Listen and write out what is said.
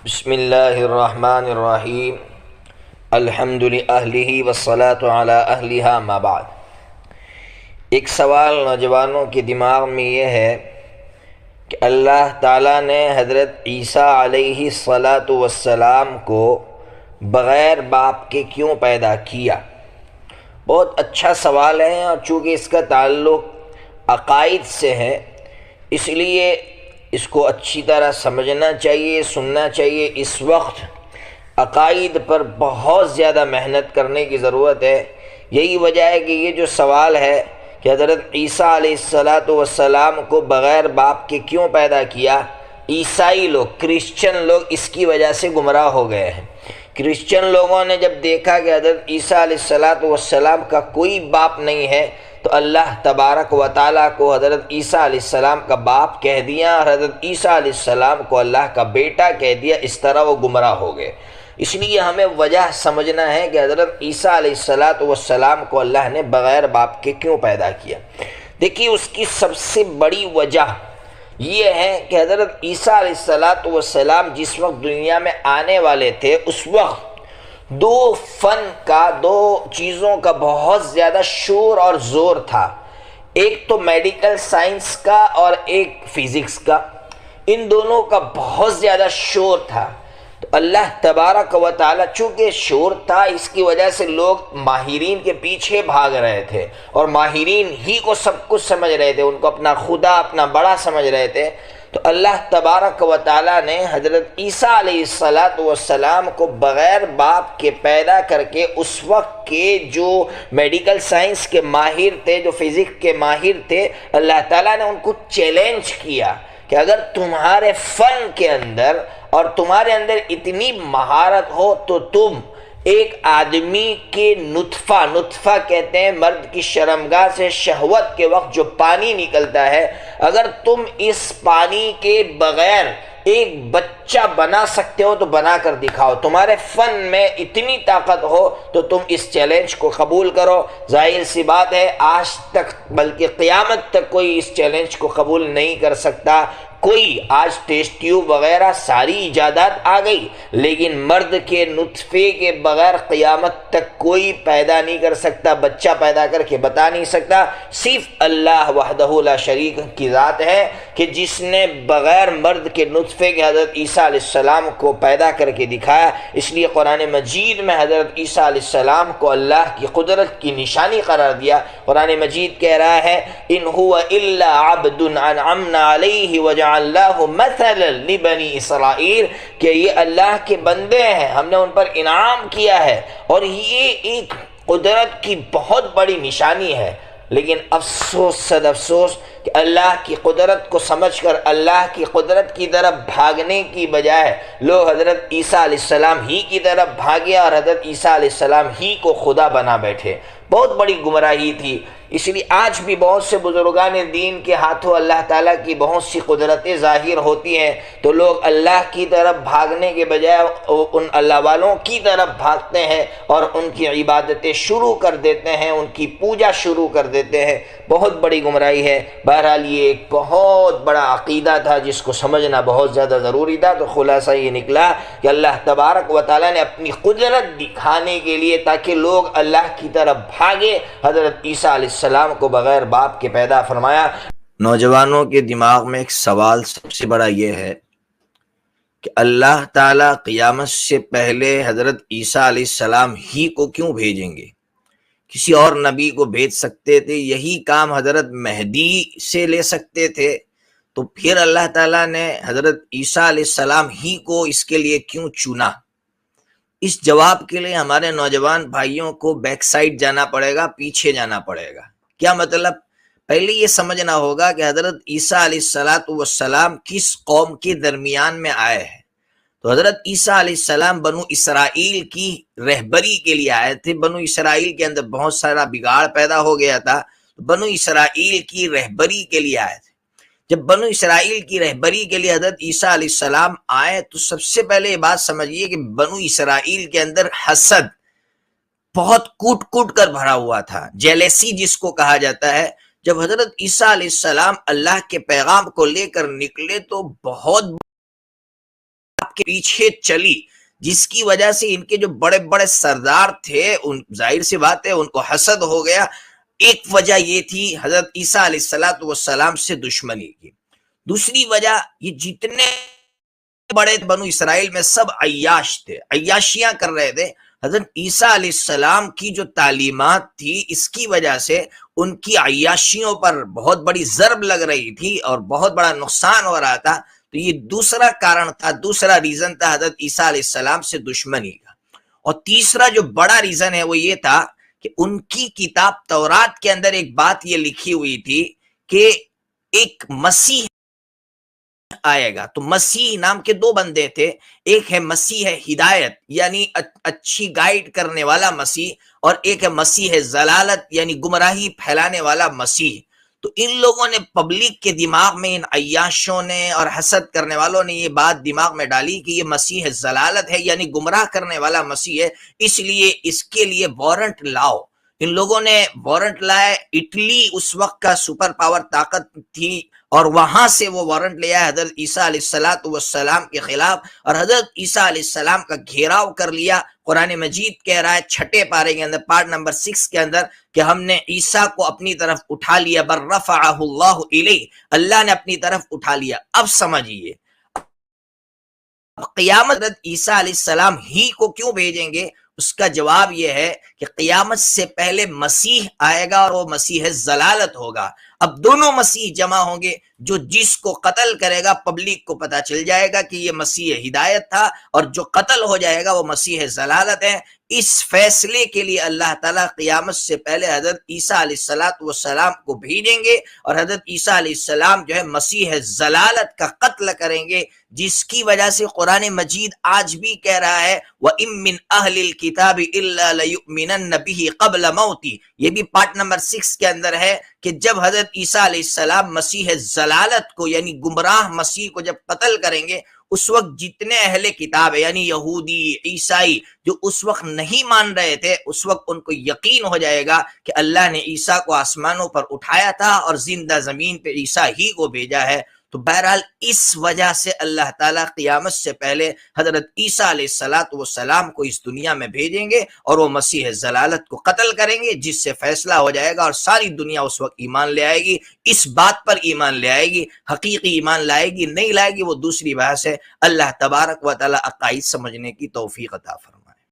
بسم اللہ الرحمن الرحیم الحمد للہ والصلاة علی اہلہا ما بعد۔ ایک سوال نوجوانوں کے دماغ میں یہ ہے کہ اللہ تعالیٰ نے حضرت عیسیٰ علیہ السلام کو بغیر باپ کے کیوں پیدا کیا؟ بہت اچھا سوال ہے، اور چونکہ اس کا تعلق عقائد سے ہے اس لیے اس کو اچھی طرح سمجھنا چاہیے، سننا چاہیے۔ اس وقت عقائد پر بہت زیادہ محنت کرنے کی ضرورت ہے۔ یہی وجہ ہے کہ یہ جو سوال ہے کہ حضرت عیسیٰ علیہ السلام کو بغیر باپ کے کیوں پیدا کیا، عیسائی لوگ، کرسچن لوگ اس کی وجہ سے گمراہ ہو گئے ہیں۔ کرسچن لوگوں نے جب دیکھا کہ حضرت عیسیٰ علیہ السلام کا کوئی باپ نہیں ہے تو اللہ تبارک و تعالیٰ کو حضرت عیسیٰ علیہ السلام کا باپ کہہ دیا، اور حضرت عیسیٰ علیہ السلام کو اللہ کا بیٹا کہہ دیا۔ اس طرح وہ گمراہ ہو گئے۔ اس لیے ہمیں وجہ سمجھنا ہے کہ حضرت عیسیٰ علیہ السلام کو اللہ نے بغیر باپ کے کیوں پیدا کیا۔ دیکھیے، اس کی سب سے بڑی وجہ یہ ہے کہ حضرت عیسیٰ علیہ السلام جس وقت دنیا میں آنے والے تھے اس وقت دو چیزوں کا بہت زیادہ شور اور زور تھا۔ ایک تو میڈیکل سائنس کا اور ایک فزکس کا، ان دونوں کا بہت زیادہ شور تھا۔ تو اللہ تبارک و تعالیٰ چونکہ شور تھا، اس کی وجہ سے لوگ ماہرین کے پیچھے بھاگ رہے تھے، اور ماہرین ہی کو سب کچھ سمجھ رہے تھے، ان کو اپنا خدا، اپنا بڑا سمجھ رہے تھے۔ تو اللہ تبارک و تعالیٰ نے حضرت عیسیٰ علیہ السلام کو بغیر باپ کے پیدا کر کے اس وقت کے جو میڈیکل سائنس کے ماہر تھے، جو فزکس کے ماہر تھے، اللہ تعالیٰ نے ان کو چیلنج کیا کہ اگر تمہارے فن کے اندر اور تمہارے اندر اتنی مہارت ہو تو تم ایک آدمی کے نطفہ کہتے ہیں مرد کی شرمگاہ سے شہوت کے وقت جو پانی نکلتا ہے، اگر تم اس پانی کے بغیر ایک بچہ بنا سکتے ہو تو بنا کر دکھاؤ۔ تمہارے فن میں اتنی طاقت ہو تو تم اس چیلنج کو قبول کرو۔ ظاہر سی بات ہے آج تک بلکہ قیامت تک کوئی اس چیلنج کو قبول نہیں کر سکتا۔ کوئی آج ٹیسٹ ٹیوب وغیرہ ساری ایجادات آ گئی، لیکن مرد کے نطفے کے بغیر قیامت تک کوئی پیدا نہیں کر سکتا، بچہ پیدا کر کے بتا نہیں سکتا۔ صرف اللہ وحدہ لا شریک کی ذات ہے کہ جس نے بغیر مرد کے نطفے کے حضرت عیسیٰ علیہ السلام کو پیدا کر کے دکھایا۔ اس لیے قرآن مجید میں حضرت عیسیٰ علیہ السلام کو اللہ کی قدرت کی نشانی قرار دیا۔ قرآن مجید کہہ رہا ہے ان هو الا عبد انعمنا علیہ وجعلناہ مثلا لبنی اسرائیل، کہ یہ اللہ کے بندے ہیں، ہم نے ان پر انعام کیا ہے، اور یہ ایک قدرت کی بہت بڑی نشانی ہے۔ لیکن افسوس صد افسوس کہ اللہ کی قدرت کو سمجھ کر اللہ کی قدرت کی طرف بھاگنے کی بجائے لوگ حضرت عیسیٰ علیہ السلام ہی کی طرف بھاگے اور حضرت عیسیٰ علیہ السلام ہی کو خدا بنا بیٹھے۔ بہت بڑی گمراہی تھی۔ اس لیے آج بھی بہت سے بزرگان دین کے ہاتھوں اللہ تعالیٰ کی بہت سی قدرتیں ظاہر ہوتی ہیں، تو لوگ اللہ کی طرف بھاگنے کے بجائے ان اللہ والوں کی طرف بھاگتے ہیں اور ان کی عبادتیں شروع کر دیتے ہیں، ان کی پوجا شروع کر دیتے ہیں۔ بہت بڑی گمراہی ہے۔ بہرحال یہ ایک بہت بڑا عقیدہ تھا جس کو سمجھنا بہت زیادہ ضروری تھا۔ تو خلاصہ یہ نکلا کہ اللہ تبارک و تعالیٰ نے اپنی قدرت دکھانے کے لیے تاکہ لوگ اللہ کی طرف بھاگے، حضرت عیسیٰ علیہ السلام کو بغیر باپ کے پیدا فرمایا۔ نوجوانوں کے دماغ میں ایک سوال سب سے بڑا یہ ہے کہ اللہ تعالیٰ قیامت سے پہلے حضرت عیسیٰ علیہ السلام ہی کو کیوں بھیجیں گے؟ کسی اور نبی کو بھیج سکتے تھے، یہی کام حضرت مہدی سے لے سکتے تھے، تو پھر اللہ تعالیٰ نے حضرت عیسیٰ علیہ السلام ہی کو اس کے لیے کیوں چنا؟ اس جواب کے لیے ہمارے نوجوان بھائیوں کو بیک سائڈ جانا پڑے گا، پیچھے جانا پڑے گا۔ کیا مطلب؟ پہلے یہ سمجھنا ہوگا کہ حضرت عیسیٰ علیہ السلام کس قوم کے درمیان میں آئے ہیں۔ تو حضرت عیسیٰ علیہ السلام بنو اسرائیل کی رہبری کے لیے آئے تھے۔ بنو اسرائیل کے اندر بہت سارا بگاڑ پیدا ہو گیا تھا، بنو اسرائیل کی رہبری کے لیے آئے تھے۔ جب بنو اسرائیل کی رہبری کے لیے حضرت عیسیٰ علیہ السلام آئے تو سب سے پہلے یہ بات سمجھیے کہ بنو اسرائیل کے اندر حسد بہت کوٹ کر بھرا ہوا تھا، جیلیسی جس کو کہا جاتا ہے۔ جب حضرت عیسیٰ علیہ السلام اللہ کے پیغام کو لے کر نکلے تو بہت کے پیچھے چلی، جس کی وجہ سے ان کے جو بڑے بڑے سردار تھے ان ظاہر سی بات ہے ان کو حسد ہو گیا۔ ایک وجہ یہ تھی حضرت عیسیٰ علیہ السلام سے دشمنی کی۔ دوسری وجہ یہ جتنے بڑے بنو اسرائیل میں سب عیاش تھے، عیاشیاں کر رہے تھے۔ حضرت عیسیٰ علیہ السلام کی جو تعلیمات تھی اس کی وجہ سے ان کی عیاشیوں پر بہت بڑی ضرب لگ رہی تھی اور بہت بڑا نقصان ہو رہا تھا۔ تو یہ دوسرا کارن تھا، دوسرا ریزن تھا حضرت عیسیٰ علیہ السلام سے دشمنی کا۔ اور تیسرا جو بڑا ریزن ہے وہ یہ تھا کہ ان کی کتاب تورات کے اندر ایک بات یہ لکھی ہوئی تھی کہ ایک مسیح آئے گا۔ تو مسیح نام کے دو بندے تھے، ایک ہے مسیح ہدایت یعنی اچھی گائیڈ کرنے والا مسیح، اور ایک ہے مسیح ضلالت یعنی گمراہی پھیلانے والا مسیح۔ تو ان لوگوں نے پبلک کے دماغ میں، ان عیاشوں نے اور حسد کرنے والوں نے یہ بات دماغ میں ڈالی کہ یہ مسیح ضلالت ہے یعنی گمراہ کرنے والا مسیح ہے، اس لیے اس کے لیے وارنٹ لاؤ۔ ان لوگوں نے وارنٹ لائے، اٹلی اس وقت کا سپر پاور طاقت تھی، اور وہاں سے وہ وارنٹ لیا حضرت عیسیٰ علیہ السلام کے خلاف، اور حضرت عیسیٰ علیہ السلام کا گھیراؤ کر لیا۔ قرآن مجید کہہ رہا ہے 6 پارے کے اندر، پارٹ نمبر 6 کے اندر، کہ ہم نے عیسیٰ کو اپنی طرف اٹھا لیا، بر رفعہ اللہ الیہ، اللہ نے اپنی طرف اٹھا لیا۔ اب سمجھیے قیامت حضرت عیسیٰ علیہ السلام ہی کو کیوں بھیجیں گے؟ اس کا جواب یہ ہے کہ قیامت سے پہلے مسیح آئے گا اور وہ مسیح ضلالت ہوگا۔ اب دونوں مسیح جمع ہوں گے، جو جس کو قتل کرے گا پبلک کو پتا چل جائے گا کہ یہ مسیح ہدایت تھا، اور جو قتل ہو جائے گا وہ مسیح ضلالت ہے۔ اس فیصلے کے لیے اللہ تعالیٰ قیامت سے پہلے حضرت عیسیٰ علیہ السلام کو بھیجیں گے، اور حضرت عیسیٰ علیہ السلام جو ہے مسیح ضلالت کا قتل کریں گے، جس کی وجہ سے قرآن مجید آج بھی کہہ رہا ہے وَإِن مِّنْ أَهْلِ الْكِتَابِ إِلَّا لَيُؤْمِنَنَّ بِهِ قَبْلَ مَوْتِهِ، یہ بھی پارٹ نمبر 6 کے اندر ہے کہ جب حضرت عیسیٰ علیہ السلام مسیح ضلالت کو یعنی گمراہ مسیح کو جب قتل کریں گے، اس وقت جتنے اہل کتاب ہے یعنی یہودی عیسائی جو اس وقت نہیں مان رہے تھے، اس وقت ان کو یقین ہو جائے گا کہ اللہ نے عیسیٰ کو آسمانوں پر اٹھایا تھا اور زندہ زمین پہ عیسیٰ ہی کو بھیجا ہے۔ تو بہرحال اس وجہ سے اللہ تعالیٰ قیامت سے پہلے حضرت عیسیٰ علیہ السلام کو اس دنیا میں بھیجیں گے، اور وہ مسیح ضلالت کو قتل کریں گے، جس سے فیصلہ ہو جائے گا اور ساری دنیا اس وقت ایمان لے آئے گی۔ اس بات پر ایمان لے آئے گی، حقیقی ایمان لائے گی نہیں لائے گی وہ دوسری بحث ہے۔ اللہ تبارک و تعالیٰ عقائد سمجھنے کی توفیق عطا فرمائے۔